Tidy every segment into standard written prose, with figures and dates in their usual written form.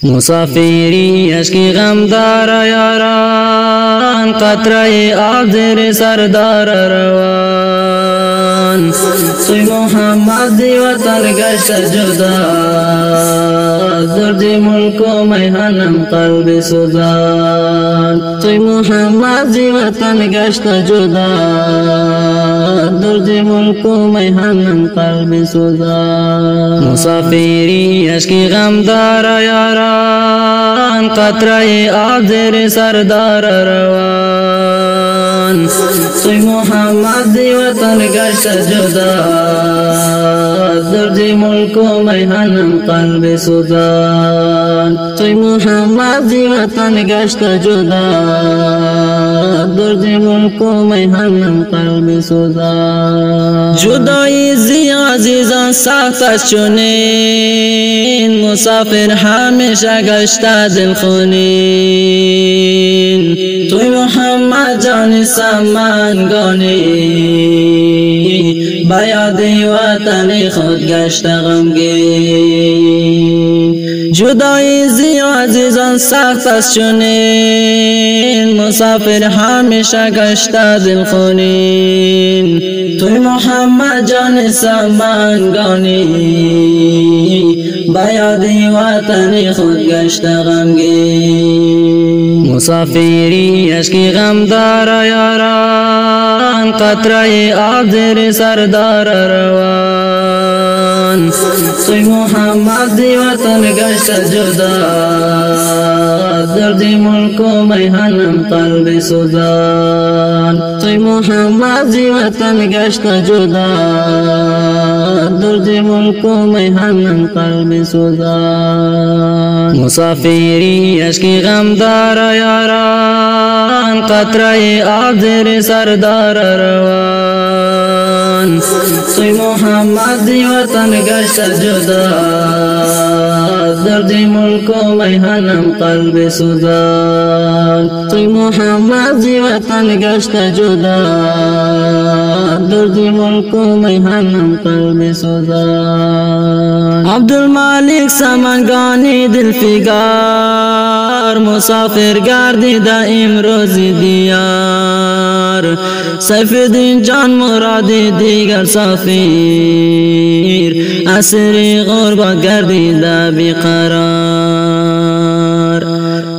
مسافری اشکی غم دار یاران، قطره آب زیر سردار روان. توی محمد دی وطن گشت جدا، دردی ملک و میهنم قلب سوزان. توی محمد دی وطن گشت جدا، دردی ملک و میهنم قلب سوزان. مسافری اشکی غم دار یاران، قطره آب زیر سردار روان. توی محمد دی وطن گشت جدا، دردی ملک و میهنم قلب سوزان. توی محمد دی وطن گشت جدا، دردی ملک و میهنم قلب سوزان. جدایی زی عزیزان سخت است چنین، مسافر همیشه گشته دلخونین. توی محمد جان سمنگانی، با یاد وطن خود گشت غمگین. جدایی زی عزیزان سخت است چنین، مسافر همیشه گشته دلخونین. توی محمد جان سمنگانی، با یاد وطن خود گشت غمگین. مسافری اشکی غم دار یاران، قطره آب زیر سردار روان. توی محمد دی وطن گشت جدا، دردی ملک و میهنم قلب سوزان. توی محمد دی وطن گشت جدا، دردی ملک و میهنم قلب سوزان. مسافری اشکی غم دار یاران، قطره آب زیر سردار روان. توی محمد دی وطن گشت جدا، دردی ملک و میهنم قلب سوزان. توی محمد دی وطن گشت جدا، دردی ملک و میهنم قلب سوزان. عبدالمالک سمنگانی دلفگار، مسافر گردیده امروز دیار. سیفالدین جان مرادی دیگر سفیر، اسیر غربت گردیده بیقرار.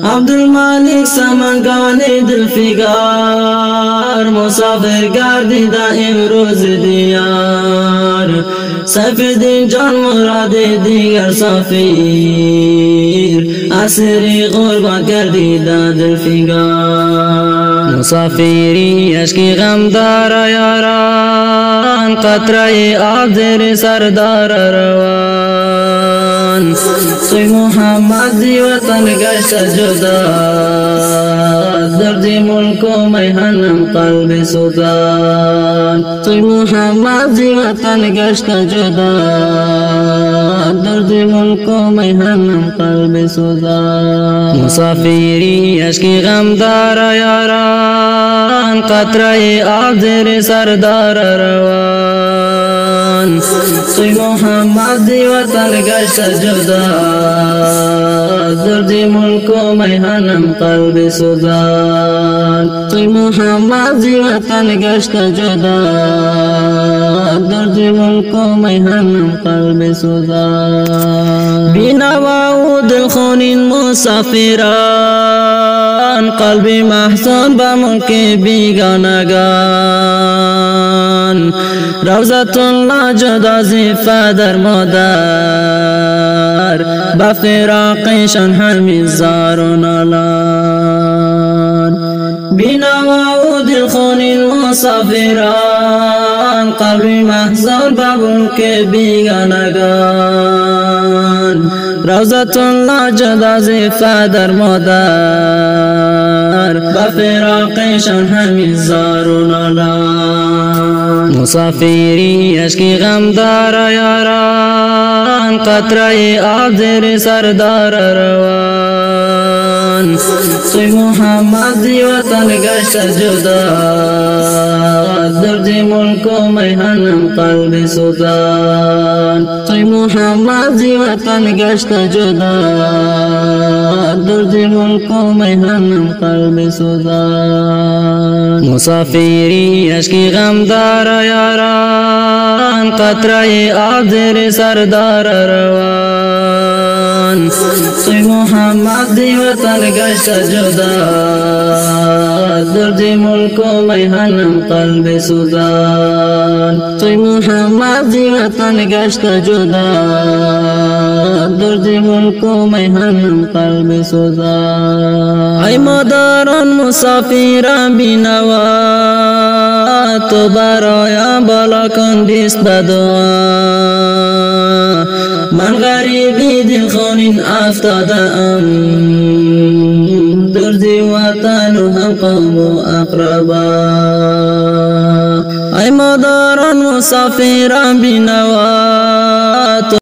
عبدالمالک سمنگانی دلفگار، مسافر گردیده امروز دیار. سیفالدین جان مرادی دیگر سفیر، اسیر غربت گردیده دلفگار. مسافری اشکی غم دار یاران، قطره آب زیر سردار روان. توی محمد دی وطن گشت جدا، دردی ملک و میهنم قلب سوزان. توی محمد دی وطن گشت جدا، دردی ملک و میهنم قلب سوزان. مسافری اشکی غم دار یاران، قطره آب زیر سردار روان. توی محمد دی وطن گشت جدا، دردی ملک و میهنم قلب سوزان. توی محمد دی وطن گشت جدا، دردی ملک و میهنم قلب سوزان. بینوا و دلخونین مسافران، قلبی محزون به ملک بیگانگان. روضة الله جدا زی پدر مادر، به فراقشان همین زار و نالان. بینوا و دلخونین مسافران، قلبی محزون به ملک بیگانگان. روضة الله جدا زی پدر مادر، به فراقشان همین زار و نالان. مسافری اشکی غم دار یاران، قطره آب زیر سردار روان. توی محمد دی وطن گشت جدا، دردی ملک و میهنم قلب سوزان. توی محمد دی وطن گشت جدا، درد ملک و میهنم قلب سوزان مسافری اشکی غم دار یاران قطره آب زیر سردار روان توی محمد دی وطن گشت جدا درد ملک و میهنم قلب سوزان توی محمد دی وطن گشت جدا درد ملک و میهنم قلب سوزان ای مادران مسافران بینوا تو برایم بالا کن دست بدوا من غریبی دل خونین افتاده ام درد وطن و هم قوم و اقربا ای مادران مسافران بینوا